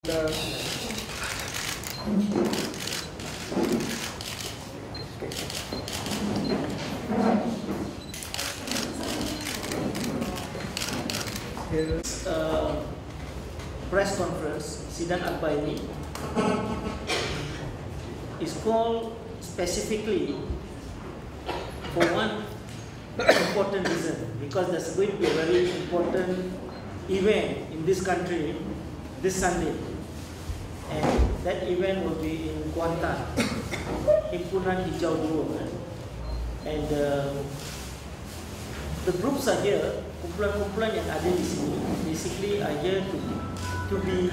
The press conference sidang akbar ini is called specifically for one important reason, because there's going to be a very important event in this country this Sunday, and that event will be in Kuatan, Himpunan Hijau 2, and the groups are here. Kumpulan-kumpulan yang ada di sini basically are here to be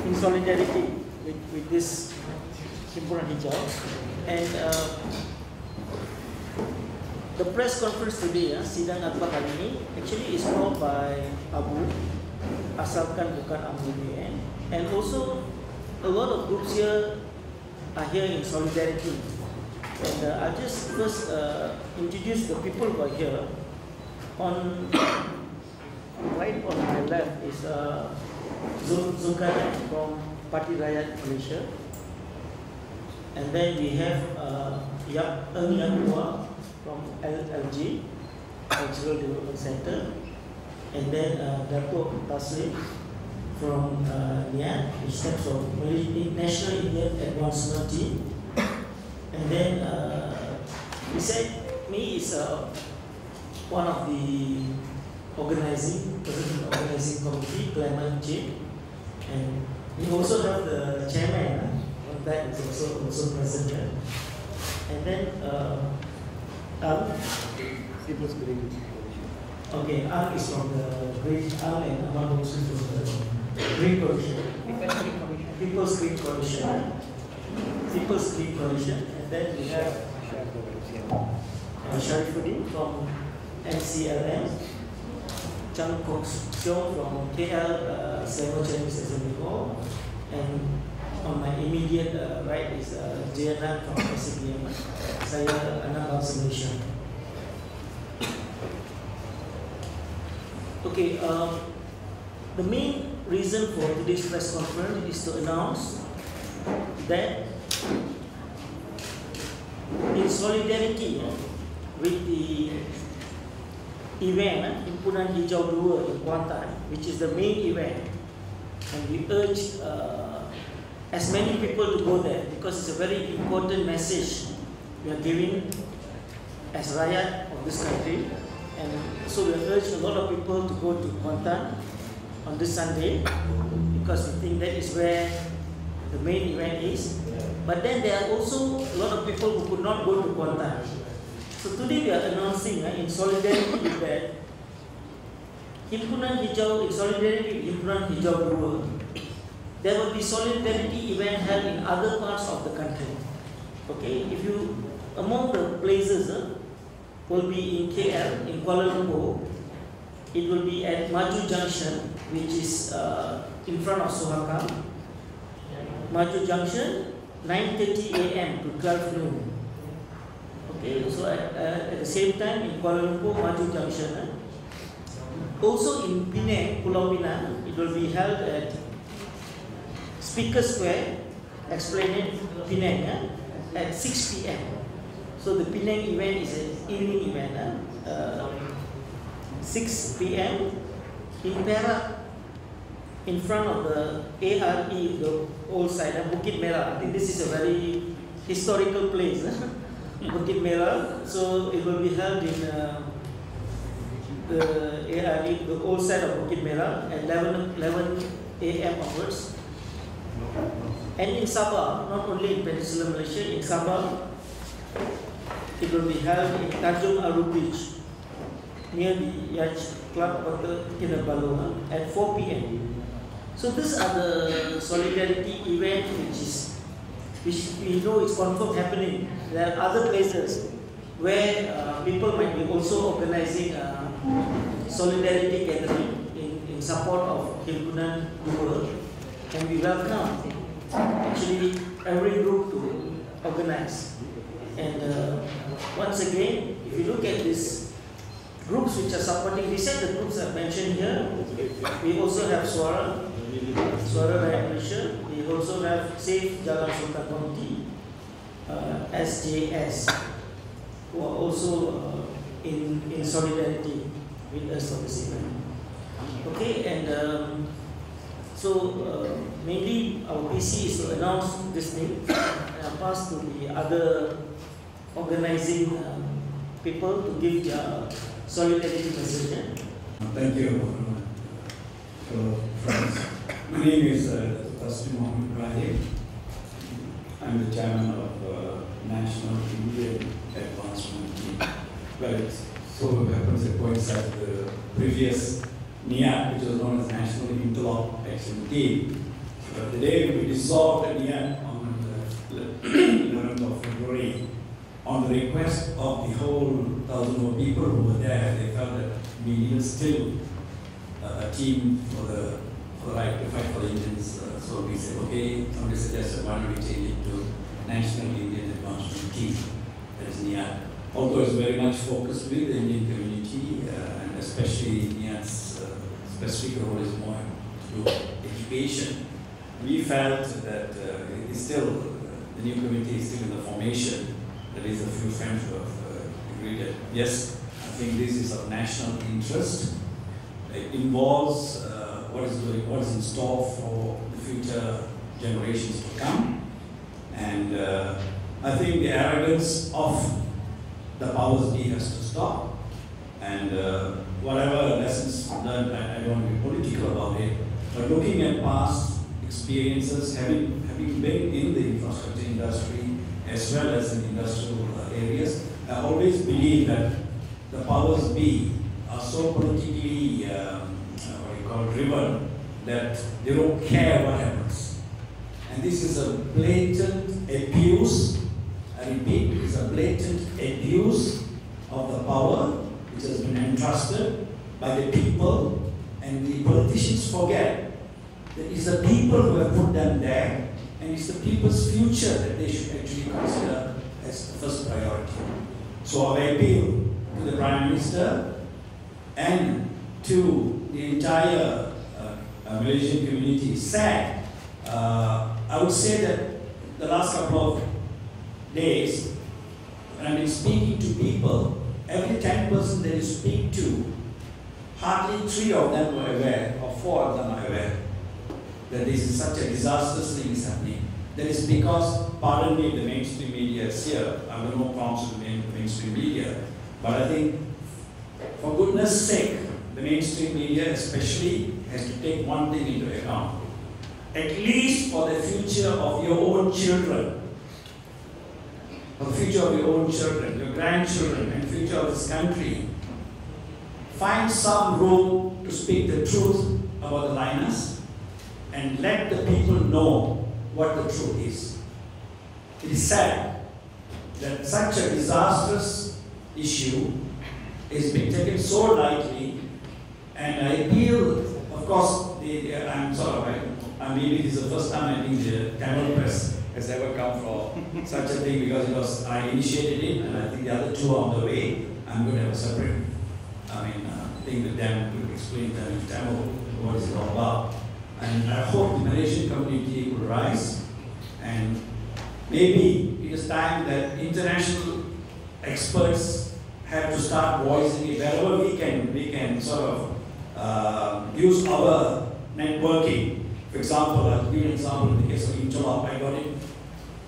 in solidarity with this Himpunan Hijau, and the press conference today, sidang akbar hari ini, actually is called by Abu, asalkan bukan Abu BN, and also a lot of groups here are here in solidarity. And I'll just first introduce the people who are here. On right on my left is Juga from Parti Rakyat Malaysia, and then we have Yang from LG, Cultural Development Center, and then Dato' Taslim from NIAD, which stands for National Indian Advancement Team, and then beside me is one of the organizing committee, Clement J, and we also have the chairman. Wong Tuck is also present here, and then People's Green. Okay, Al is from the Green, Al and Ahmad also from the Green Coalition. People's Green Coalition. People's Green Coalition, and then we have Sharifuddin from NCLM, Chang Kok Siong from KL Selma Chinese Assembly Hall, and on my immediate right is Jayanan from SCPM. Saya anak bangsa Malaysia. Okay, the main reason for today's press conference is to announce that in solidarity with the event Himpunan Hijau 2 in Kuantan, which is the main event, and we urge as many people to go there because it's a very important message we are giving as rakyat of this country, and so we urge a lot of people to go to Kuantan on this Sunday because we think that is where the main event is. But then there are also a lot of people who could not go to Kuantan. So today we are announcing in solidarity with that Himpunan Hijau, in solidarity with Himpunan Hijau 2, there will be solidarity event held in other parts of the country. Okay, if you, among the places will be in KL, in Kuala Lumpur, it will be at Maju Junction, which is in front of Sohakam. Maju Junction, 9:30 AM to 12 noon. Okay, so at the same time in Kuala Lumpur, Maju Junction. Also in Penang, Pulau Pinang, it will be held at Speaker Square, Esplanade Penang, at 6 PM. So the Penang event is an evening event, 6 PM in Perak, in front of the ARE, the old site, Bukit Merah. I think this is a very historical place. Bukit Merah, so it will be held in the ARE, the old side of Bukit Merah, at 11 AM onwards. And in Sabah, not only in Peninsular Malaysia, in Sabah, it will be held in Tanjung Aru Beach, near the Yacht Club of the Kinabalu, at 4 PM. So these are the solidarity event which we know is confirmed happening. There are other places where people might be also organizing solidarity gathering in support of Himpunan 2, and we welcome actually every group to organize. And once again, if you look at this groups which are supporting. Besides the groups I've mentioned here, we also have Suara Rakyat Malaysia. We also have Safe Jalan Sultan County, SJS, who are also in solidarity with us for this event. Okay, and mainly our PC is to announce this thing and pass to the other organizing people to give their solidarity message. Thank you, friends. My name is Tetap. I'm the chairman of National Indian Advancement Team. Well, it so happens it coincides with the previous NIAT, which was known as National Interlock Action Team. The day we dissolved the NIAT on the 11th of February, on the request of the whole 1,000 people who were there, they felt that we needed still a team for the right to fight for the Indians. So we said, okay, somebody suggested, why don't we change it to National Indian Advancement Team, that is NIAT. Although it's very much focused with the Indian community, and especially NIAT's specific role is more to do education. We felt that it's still, the new committee is still in the formation. There is a few friends who have agreed that, yes, I think this is of national interest. It involves what is in store for the future generations to come. And I think the arrogance of the powers be has to stop. And whatever lessons learned, I don't want to be political about it, but looking at past experiences, having been in the infrastructure industry as well as in industrial areas, I always believe that the powers be are so politically driven that they don't care what happens. And this is a blatant abuse, I repeat, it is a blatant abuse of the power which has been entrusted by the people, and the politicians forget that it's the people who have put them there, and it's the people's future that they should actually consider as the first priority. So I appeal to the Prime Minister and to the entire Malaysian community. Sad, I would say that the last couple of days, when I've been speaking to people, every 10 person that you speak to, hardly 3 of them were aware, or 4 of them are aware, that this is such a disastrous thing is happening. That is because, pardon me, the mainstream media is here. I have no problems with the mainstream media, but I think, for goodness sake, the mainstream media especially has to take one thing into account. At least for the future of your own children, for the future of your own children, your grandchildren, and future of this country, find some room to speak the truth about the Lynas and let the people know what the truth is. It is sad that such a disastrous issue is being taken so lightly, and I appeal, of course, I'm sorry, maybe this is the first time I think the Tamil press has ever come for such a thing, because I initiated it, and I think the other 2 are on the way. I'm going to have a separate thing with them to explain them in Tamil what it's all about. And I hope the Malaysian community will rise, and maybe it is time that international experts have to start voicing it wherever we can sort of use our networking. For example, I'll give you an example in the case of Interlock. I got it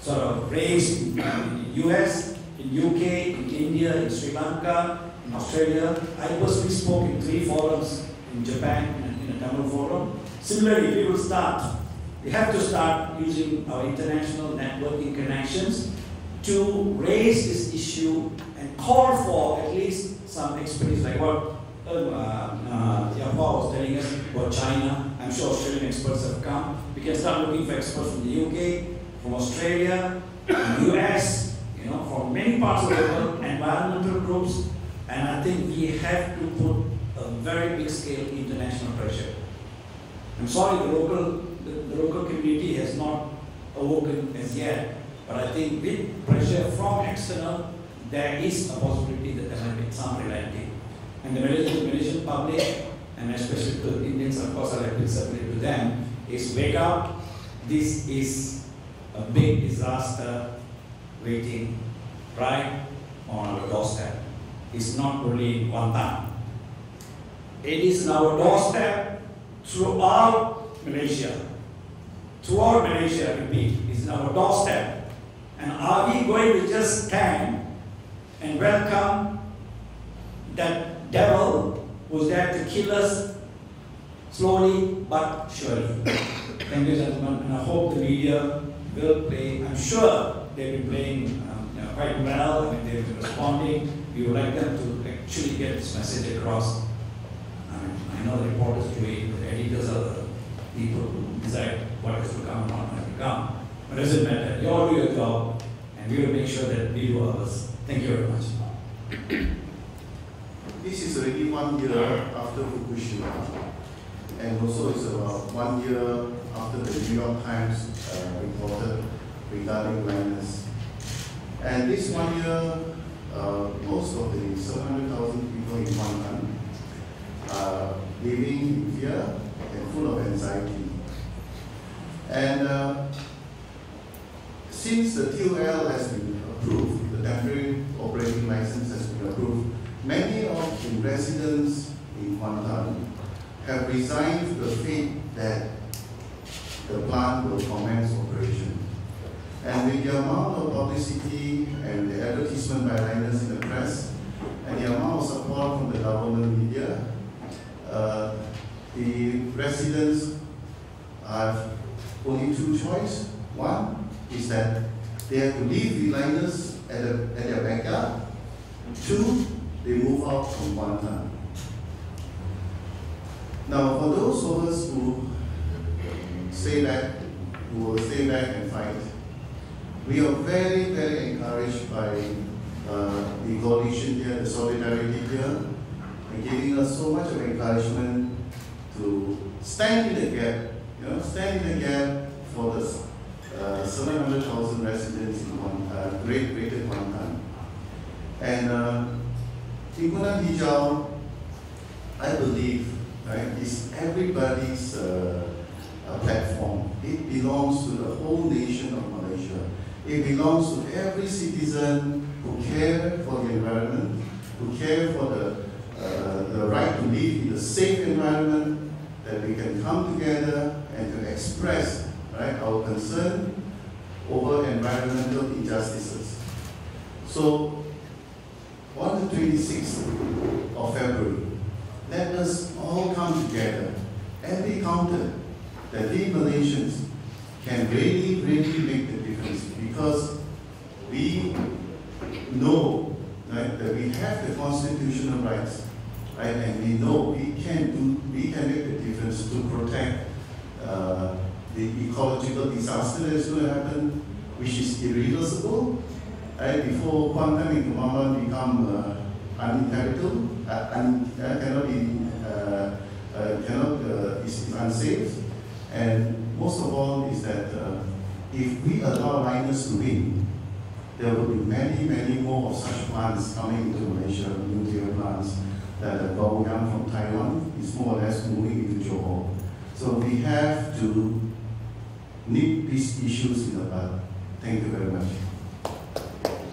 sort of raised in the US, in UK, in India, in Sri Lanka, in Australia. I personally spoke in 3 forums in Japan and in a Tamil forum. Similarly, we have to start using our international networking connections to raise this issue and call for at least some expertise, like what Yapa was telling us about China. I'm sure Australian experts have come. We can start looking for experts from the UK, from Australia, from the US, from many parts of the world, environmental groups, and I think we have to put a very big scale international pressure. I'm sorry the local community has not awoken as yet, but I think with pressure from external, there is a possibility that there might be some reality. And the Malaysian public, and especially to the Indians, of course, I like to separate to them, is wake up. This is a big disaster waiting right on our doorstep. It's not only one time. It is on our doorstep throughout Malaysia. Throughout Malaysia, I repeat, it's on our doorstep. And are we going to just stand and welcome that devil who's there to kill us slowly but surely? Thank you, gentlemen, and I hope the media will play. I'm sure they've been playing quite well, and they've been responding. We would like them to actually get this message across. I know the reporters do it, the editors are the people who decide what is to come and what has to come. But it doesn't matter. You all do your job, and we will make sure that we do ours. Thank you very much. This is already 1 year after Fukushima, and also it's about 1 year after the New York Times reported regarding Lynas. And this 1 year, most of the 700,000 people in Kuantan are living in fear and full of anxiety. And since the TOL has been approved, the temporary operating license has been approved, many of the residents in Kuantan have resigned to the fate that the plant will commence operation. And with the amount of publicity and the advertisement by Lynas in the press, and the amount of support from the government media, the residents have only two choices. One is that they have to leave the Lynas at their backyard. Two, they move out from Kuantan. Now, for those of us who stay back, who will stay back and fight, we are very, very encouraged by the coalition here, the solidarity here, and giving us so much of encouragement to stand in the gap, stand in the gap for the 700,000 residents in Greater Kuantan. And Himpunan Hijau, I believe, right, is everybody's platform. It belongs to the whole nation of Malaysia. It belongs to every citizen who care for the environment, who care for the right to live in a safe environment, that we can come together and to express, right, our concern over environmental injustices. So, on the 26th of February, let us all come together and be counted that we Malaysians can really, really make the difference, because we know, right, that we have the constitutional rights, right, and we know we can make the difference to protect the ecological disaster that is going to happen, which is irreversible. Right, before Kuantan and Kembangan become uninhabitable, is unsafe, and most of all is that if we allow Lynas to win, there will be many, many more of such plants coming into Malaysia, nuclear plants, that the Baoyang from Taiwan is more or less moving into Johor. So we have to nip these issues in the bud. Thank you very much.